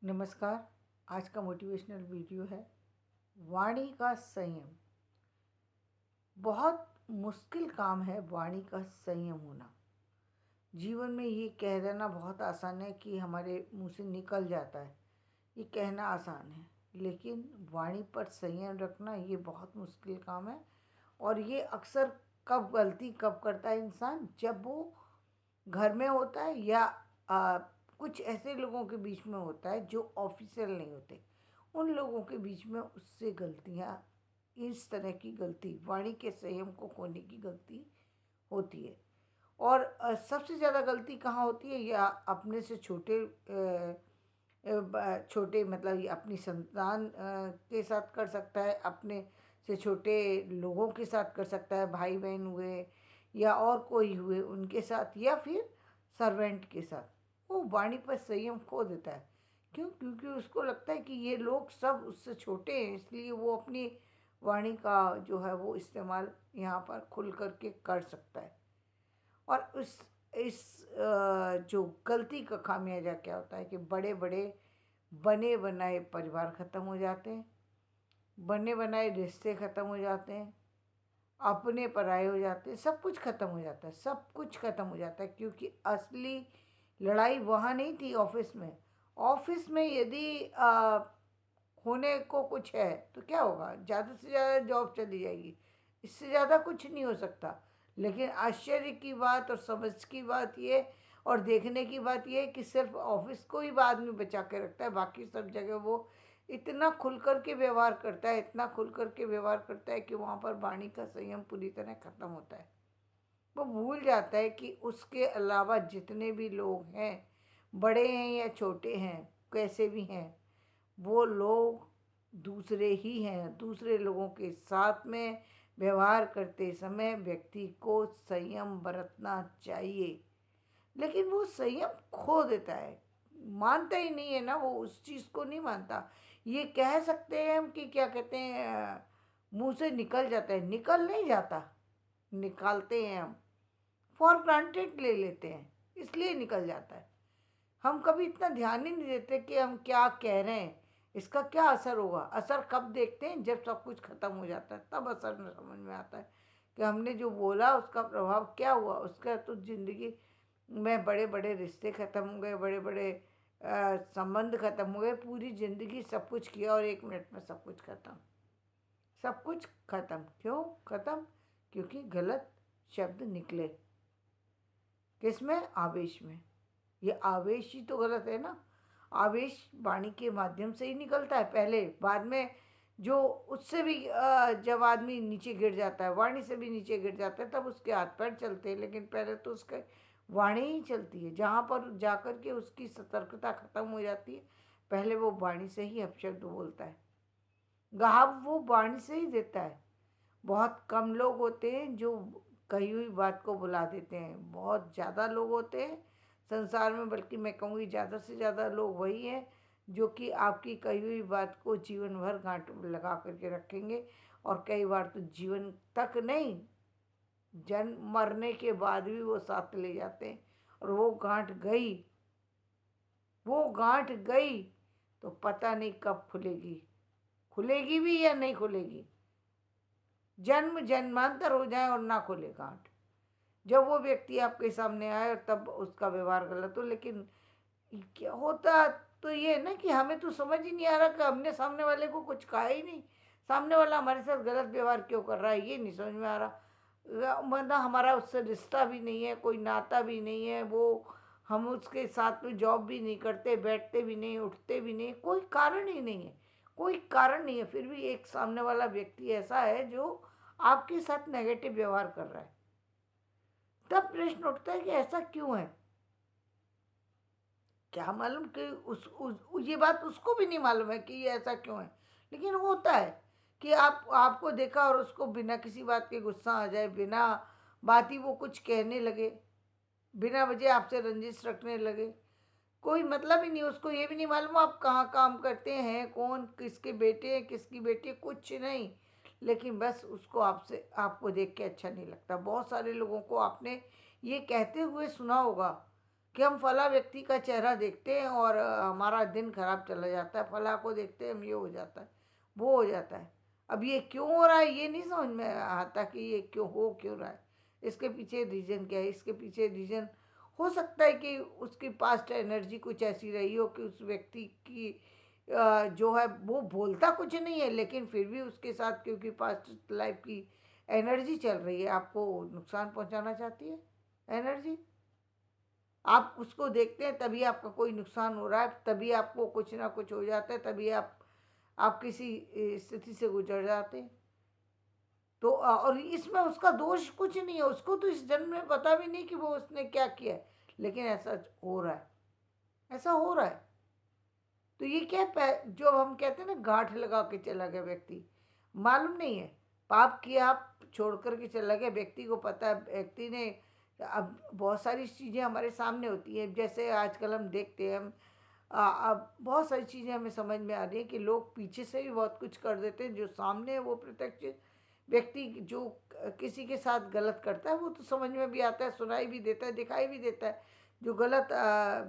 नमस्कार। आज का मोटिवेशनल वीडियो है वाणी का संयम। बहुत मुश्किल काम है वाणी का संयम होना। जीवन में ये कह देना बहुत आसान है कि हमारे मुंह से निकल जाता है, ये कहना आसान है, लेकिन वाणी पर संयम रखना ये बहुत मुश्किल काम है। और ये अक्सर गलती कब करता है इंसान, जब वो घर में होता है या आ, कुछ ऐसे लोगों के बीच में होता है जो ऑफिशियल नहीं होते। उन लोगों के बीच में उससे गलतियाँ, इस तरह की गलती, वाणी के संयम को खोने की गलती होती है। और सबसे ज़्यादा गलती कहाँ होती है, या अपने से छोटे मतलब ये अपनी संतान के साथ कर सकता है, अपने से छोटे लोगों के साथ कर सकता है, भाई बहन हुए या और कोई हुए उनके साथ, या फिर सर्वेंट के साथ। वो वाणी पर संयम खो देता है। क्यों? क्योंकि उसको लगता है कि ये लोग सब उससे छोटे हैं, इसलिए वो अपनी वाणी का जो है वो इस्तेमाल यहाँ पर खुल करके कर सकता है। और इस जो गलती का खामियाजा क्या होता है कि बड़े बड़े बने बनाए परिवार ख़त्म हो जाते हैं, बने बनाए रिश्ते ख़त्म हो जाते हैं, अपने पराये हो जाते हैं, सब कुछ ख़त्म हो जाता है, सब कुछ ख़त्म हो जाता है। क्योंकि असली लड़ाई वहाँ नहीं थी ऑफिस में। ऑफिस में यदि होने को कुछ है तो क्या होगा, ज़्यादा से ज़्यादा जॉब चली जाएगी, इससे ज़्यादा कुछ नहीं हो सकता। लेकिन आश्चर्य की बात और समझ की बात ये और देखने की बात ये है कि सिर्फ ऑफिस को ही बाद में बचा के रखता है, बाकी सब जगह वो इतना खुल कर के व्यवहार करता है, इतना खुल कर के व्यवहार करता है कि वहाँ पर वाणी का संयम पूरी तरह ख़त्म होता है। वो भूल जाता है कि उसके अलावा जितने भी लोग हैं, बड़े हैं या छोटे हैं, कैसे भी हैं, वो लोग दूसरे ही हैं। दूसरे लोगों के साथ में व्यवहार करते समय व्यक्ति को संयम बरतना चाहिए, लेकिन वो संयम खो देता है, मानता ही नहीं है ना, वो उस चीज़ को नहीं मानता। ये कह सकते हैं हम कि क्या कहते हैं, मुंह से निकल जाता है, निकल नहीं जाता, निकालते हैं हम, फॉर ग्रांटेड ले लेते हैं, इसलिए निकल जाता है। हम कभी इतना ध्यान ही नहीं देते कि हम क्या कह रहे हैं, इसका क्या असर होगा। असर कब देखते हैं, जब सब कुछ ख़त्म हो जाता है, तब असर समझ में आता है कि हमने जो बोला उसका प्रभाव क्या हुआ। उसका तो ज़िंदगी में बड़े बड़े रिश्ते ख़त्म हो गए, बड़े बड़े संबंध ख़त्म हो गए, पूरी ज़िंदगी सब कुछ किया और 1 मिनट में सब कुछ ख़त्म, सब कुछ ख़त्म। क्यों ख़त्म? क्योंकि गलत शब्द निकले। किसमें? आवेश में। ये आवेश ही तो गलत है ना। आवेश वाणी के माध्यम से ही निकलता है पहले, बाद में जो उससे भी जब आदमी नीचे गिर जाता है, वाणी से भी नीचे गिर जाता है, तब उसके हाथ पैर चलते हैं, लेकिन पहले तो उसके वाणी ही चलती है। जहाँ पर जाकर के उसकी सतर्कता ख़त्म हो जाती है, पहले वो वाणी से ही अपशब्द बोलता है, घाव वो वाणी से ही देता है। बहुत कम लोग होते हैं जो कही हुई बात को बुला देते हैं, बहुत ज़्यादा लोग होते हैं संसार में, बल्कि मैं कहूँगी ज़्यादा से ज़्यादा लोग वही हैं जो कि आपकी कही हुई बात को जीवन भर गांठ लगा करके रखेंगे, और कई बार तो जीवन तक नहीं, जन्म मरने के बाद भी वो साथ ले जाते हैं। और वो गांठ गई तो पता नहीं कब खुलेगी, खुलेगी भी या नहीं खुलेगी, जन्म जन्मांतर हो जाए और ना खुले गांठ, जब वो व्यक्ति आपके सामने आए और तब उसका व्यवहार गलत हो। लेकिन क्या होता तो ये है ना कि हमें तो समझ ही नहीं आ रहा कि हमने सामने वाले को कुछ कहा ही नहीं, सामने वाला हमारे साथ गलत व्यवहार क्यों कर रहा है, ये नहीं समझ में आ रहा। मतलब हमारा उससे रिश्ता भी नहीं है, कोई नाता भी नहीं है, वो हम उसके साथ में जॉब भी नहीं करते, बैठते भी नहीं, उठते भी नहीं, कोई कारण ही नहीं है, कोई कारण नहीं है, फिर भी एक सामने वाला व्यक्ति ऐसा है जो आपके साथ नेगेटिव व्यवहार कर रहा है। तब प्रश्न उठता है कि ऐसा क्यों है। क्या मालूम कि ये बात उसको भी नहीं मालूम है कि ये ऐसा क्यों है, लेकिन होता है कि आपको देखा और उसको बिना किसी बात के गुस्सा आ जाए, बिना बात ही वो कुछ कहने लगे, बिना वजह आपसे रंजिश रखने लगे, कोई मतलब ही नहीं, उसको ये भी नहीं मालूम आप कहाँ काम करते हैं, कौन किसके बेटे हैं, किसकी बेटी है, कुछ नहीं, लेकिन बस उसको आपको देख के अच्छा नहीं लगता। बहुत सारे लोगों को आपने ये कहते हुए सुना होगा कि हम फला व्यक्ति का चेहरा देखते हैं और हमारा दिन खराब चला जाता है, फला को देखते हैं हम, ये हो जाता है, वो हो जाता है। अब ये क्यों हो रहा है ये नहीं समझ में आता कि ये क्यों रहा है, इसके पीछे रीज़न क्या है। इसके पीछे रीज़न हो सकता है कि उसकी पास्ट एनर्जी कुछ ऐसी रही हो कि उस व्यक्ति की जो है वो बोलता कुछ नहीं है, लेकिन फिर भी उसके साथ क्योंकि पास्ट लाइफ की एनर्जी चल रही है, आपको नुकसान पहुंचाना चाहती है एनर्जी। आप उसको देखते हैं तभी आपका कोई नुकसान हो रहा है, तभी आपको कुछ ना कुछ हो जाता है, तभी आप किसी स्थिति से गुजर जाते हैं। तो और इसमें उसका दोष कुछ नहीं है, उसको तो इस जन्म में पता भी नहीं कि वो उसने क्या किया है, लेकिन ऐसा हो रहा है, ऐसा हो रहा है। तो ये क्या जो हम कहते हैं ना, गांठ लगा के चला गया व्यक्ति, मालूम नहीं है पाप किया, आप छोड़ करके चला गया। व्यक्ति को पता है, व्यक्ति ने अब बहुत सारी चीज़ें हमारे सामने होती हैं, जैसे आजकल हम देखते हैं, हम अब बहुत सारी चीज़ें हमें समझ में आ रही है कि लोग पीछे से भी बहुत कुछ कर देते हैं, जो सामने है वो प्रत्यक्ष व्यक्ति जो किसी के साथ गलत करता है वो तो समझ में भी आता है, सुनाई भी देता है, दिखाई भी देता है। जो गलत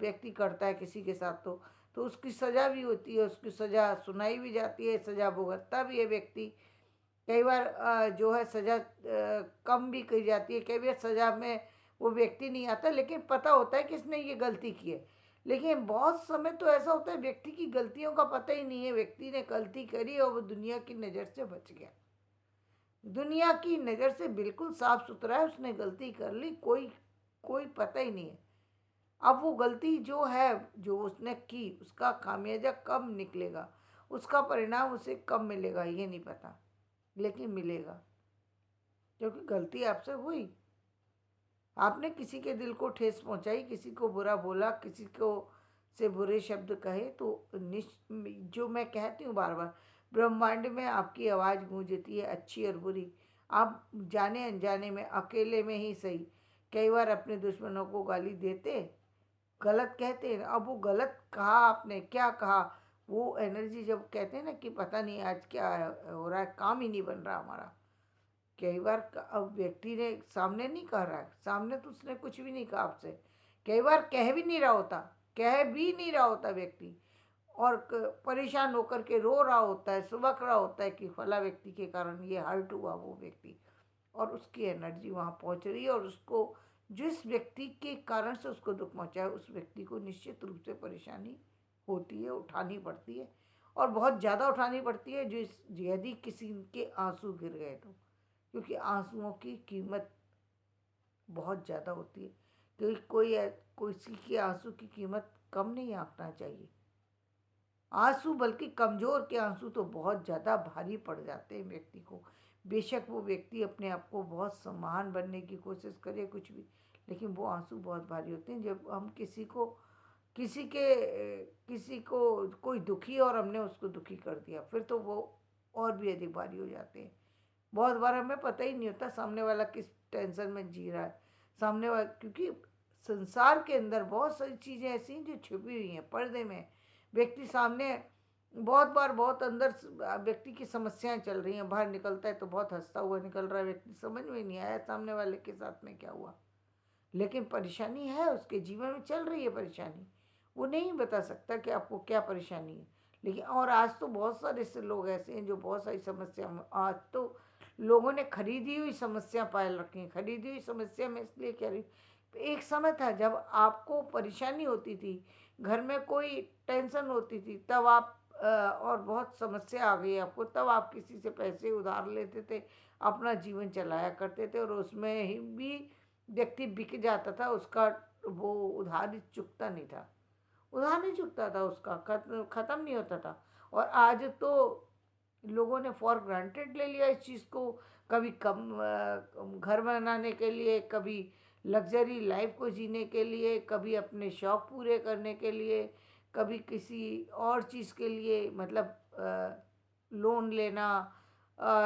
व्यक्ति करता है किसी के साथ तो उसकी सज़ा भी होती है, उसकी सज़ा सुनाई भी जाती है, सज़ा भुगतता भी है व्यक्ति। कई बार जो है सज़ा कम भी की जाती है, कई बार सज़ा में वो व्यक्ति नहीं आता, लेकिन पता होता है कि इसने ये गलती की है। लेकिन बहुत समय तो ऐसा होता है व्यक्ति की गलतियों का पता ही नहीं है, व्यक्ति ने गलती करी और वो दुनिया की नज़र से बच गया, दुनिया की नज़र से बिल्कुल साफ सुथरा है, उसने गलती कर ली, कोई कोई पता ही नहीं है। अब वो गलती जो है जो उसने की, उसका खामियाजा कब निकलेगा, उसका परिणाम उसे कब मिलेगा ये नहीं पता, लेकिन मिलेगा, क्योंकि गलती आपसे हुई। आपने किसी के दिल को ठेस पहुंचाई, किसी को बुरा बोला, किसी को से बुरे शब्द कहे, तो जो मैं कहती हूँ बार बार, ब्रह्मांड में आपकी आवाज़ गूंजती है, अच्छी और बुरी। आप जाने अनजाने में, अकेले में ही सही, कई बार अपने दुश्मनों को गाली देते, गलत कहते हैं। अब वो गलत कहा आपने, क्या कहा, वो एनर्जी जब कहते हैं ना कि पता नहीं आज क्या हो रहा है, काम ही नहीं बन रहा हमारा। कई बार अब व्यक्ति ने सामने नहीं कह रहा है, सामने तो उसने कुछ भी नहीं कहा आपसे, कई बार कह भी नहीं रहा होता, कह भी नहीं रहा होता व्यक्ति, और परेशान होकर के रो रहा होता है, सुबक रहा होता है कि फला व्यक्ति के कारण ये हर्ट हुआ वो व्यक्ति, और उसकी एनर्जी वहाँ पहुँच रही है, और उसको जिस व्यक्ति के कारण से उसको दुख पहुँचा है उस व्यक्ति को निश्चित रूप से परेशानी होती है, उठानी पड़ती है, और बहुत ज़्यादा उठानी पड़ती है, जो यदि किसी के आंसू गिर गए तो, क्योंकि आंसुओं की कीमत बहुत ज़्यादा होती है, क्योंकि किसी के आंसू की कीमत कम नहीं आंकना चाहिए। आंसू, बल्कि कमज़ोर के आंसू तो बहुत ज़्यादा भारी पड़ जाते हैं व्यक्ति को। बेशक वो व्यक्ति अपने आप को बहुत महान बनने की कोशिश करे कुछ भी, लेकिन वो आंसू बहुत भारी होते हैं जब हम किसी को कोई दुखी और हमने उसको दुखी कर दिया, फिर तो वो और भी अधिक भारी हो जाते हैं। बहुत बार हमें पता ही नहीं होता सामने वाला किस टेंशन में जी रहा है, सामने वाला, क्योंकि संसार के अंदर बहुत सारी चीज़ें ऐसी हैं जो छुपी हुई हैं पर्दे में। व्यक्ति सामने बहुत बार बहुत अंदर व्यक्ति की समस्याएं चल रही हैं, बाहर निकलता है तो बहुत हंसता हुआ निकल रहा है व्यक्ति, समझ में नहीं आया सामने वाले के साथ में क्या हुआ, लेकिन परेशानी है, उसके जीवन में चल रही है परेशानी, वो नहीं बता सकता कि आपको क्या परेशानी है। लेकिन और आज तो बहुत सारे ऐसे लोग ऐसे हैं जो बहुत सारी समस्या, आज तो लोगों ने खरीदी हुई समस्या पाल रखी है। खरीदी हुई समस्या में इसलिए कह रही, एक समय था जब आपको परेशानी होती थी, घर में कोई टेंशन होती थी, तब आप और बहुत समस्या आ गई आपको, तब आप किसी से पैसे उधार लेते थे, अपना जीवन चलाया करते थे, और उसमें ही भी व्यक्ति बिक जाता था, उसका वो उधार चुकता नहीं था, उधार नहीं चुकता था, उसका ख़त्म नहीं होता था। और आज तो लोगों ने फॉर ग्रांटेड ले लिया इस चीज़ को, कभी कम घर बनाने के लिए, कभी लग्जरी लाइफ को जीने के लिए, कभी अपने शौक़ पूरे करने के लिए, कभी किसी और चीज़ के लिए, मतलब लोन लेना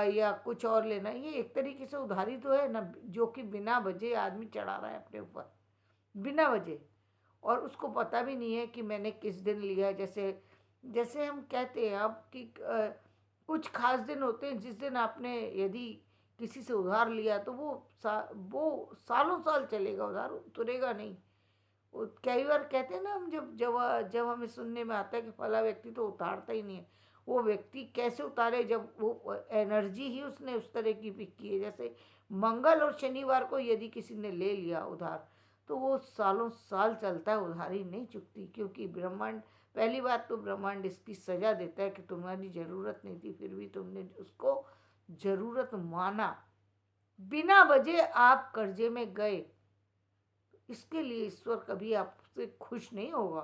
या कुछ और लेना, ये एक तरीके से उधारी तो है ना, जो कि बिना वजह आदमी चढ़ा रहा है अपने ऊपर, बिना वजह, और उसको पता भी नहीं है कि मैंने किस दिन लिया है। जैसे जैसे हम कहते हैं अब कि कुछ खास दिन होते हैं जिस दिन आपने यदि किसी से उधार लिया तो वो सालों साल चलेगा, उधार उतरेगा नहीं, कई बार कहते हैं ना हम, जब जब जब हमें सुनने में आता है कि फला व्यक्ति तो उतारता ही नहीं है। वो व्यक्ति कैसे उतारे जब वो एनर्जी ही उसने उस तरह की पिक की है। जैसे मंगल और शनिवार को यदि किसी ने ले लिया उधार, तो वो सालों साल चलता है, उधारी नहीं चुकती, क्योंकि ब्रह्मांड, पहली बात तो ब्रह्मांड इसकी सजा देता है कि तुम्हारी ज़रूरत नहीं थी, फिर भी तुमने उसको ज़रूरत माना, बिना वजह आप कर्जे में गए। इसके लिए ईश्वर कभी आपसे खुश नहीं होगा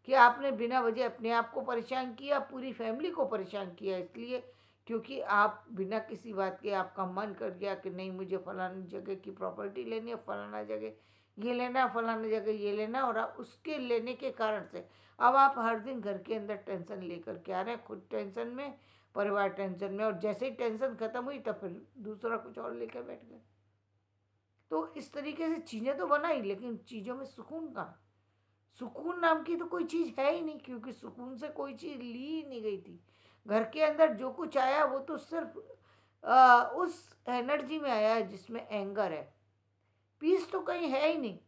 कि आपने बिना वजह अपने आप को परेशान किया, पूरी फैमिली को परेशान किया, इसलिए क्योंकि आप बिना किसी बात के आपका मन कर गया कि नहीं मुझे फलानी जगह की प्रॉपर्टी लेनी है, फलाना जगह ये लेना, फलाना जगह ये लेना, और आप उसके लेने के कारण से अब आप हर दिन घर के अंदर टेंशन लेकर के आ रहे हैं, खुद टेंशन में, परिवार टेंशन में, और जैसे ही टेंशन खत्म हुई तब फिर दूसरा कुछ और लेकर बैठ गए। तो इस तरीके से चीज़ें तो बनाई, लेकिन चीज़ों में सुकून कहाँ? सुकून नाम की तो कोई चीज़ है ही नहीं, क्योंकि सुकून से कोई चीज़ ली ही नहीं गई थी। घर के अंदर जो कुछ आया वो तो सिर्फ उस एनर्जी में आया है जिसमें एंगर है। पीस तो कहीं है ही नहीं।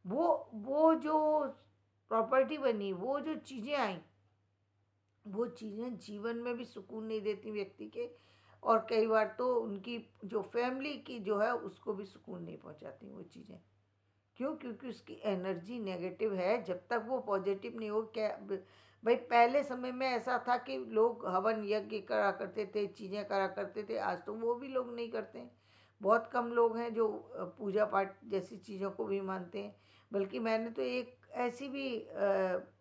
वो जो प्रॉपर्टी बनी, वो जो चीज़ें आई, वो चीज़ें जीवन में भी सुकून नहीं देती व्यक्ति के, और कई बार तो उनकी जो फैमिली की जो है उसको भी सुकून नहीं पहुंचाती वो चीज़ें। क्यों? क्योंकि उसकी एनर्जी नेगेटिव है। जब तक वो पॉजिटिव नहीं हो, क्या भाई, पहले समय में ऐसा था कि लोग हवन यज्ञ करा करते थे, चीज़ें करा करते थे, आज तो वो भी लोग नहीं करते हैं। बहुत कम लोग हैं जो पूजा पाठ जैसी चीज़ों को भी मानते हैं। बल्कि मैंने तो एक ऐसी भी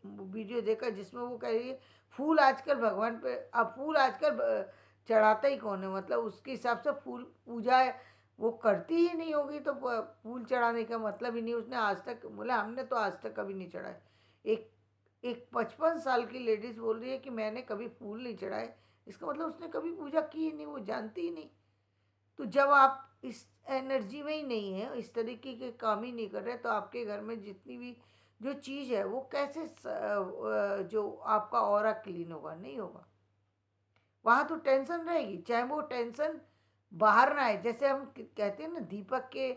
वीडियो देखा जिसमें वो कह रही है फूल आजकल भगवान पे, अब फूल आजकल चढ़ाता ही कौन है, मतलब उसके हिसाब से फूल पूजा वो करती ही नहीं होगी तो फूल चढ़ाने का मतलब ही नहीं। उसने आज तक बोला हमने तो आज तक कभी नहीं चढ़ाए। एक एक 55 साल की लेडीज बोल रही है कि मैंने कभी फूल नहीं चढ़ाए, इसका मतलब उसने कभी पूजा की ही नहीं, वो जानती ही नहीं। तो जब आप इस एनर्जी में ही नहीं है, इस तरीके के काम ही नहीं कर रहे, तो आपके घर में जितनी भी जो चीज़ है वो कैसे जो आपका ऑरा क्लीन होगा? नहीं होगा। वहाँ तो टेंशन रहेगी, चाहे वो टेंशन बाहर ना आए। जैसे हम कहते हैं ना, दीपक के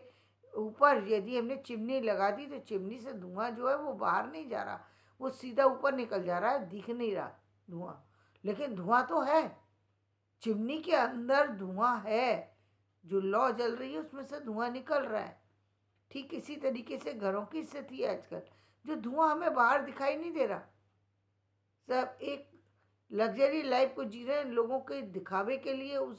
ऊपर यदि हमने चिमनी लगा दी तो चिमनी से धुआं जो है वो बाहर नहीं जा रहा, वो सीधा ऊपर निकल जा रहा है, दिख नहीं रहा धुआं, लेकिन धुआं तो है, चिमनी के अंदर धुआं है, जो लौ जल रही है उसमें से धुआं निकल रहा है। ठीक इसी तरीके से घरों की स्थिति है आजकल, जो धुआं हमें बाहर दिखाई नहीं दे रहा। सब एक लग्जरी लाइफ को जी रहे हैं लोगों के दिखावे के लिए, उस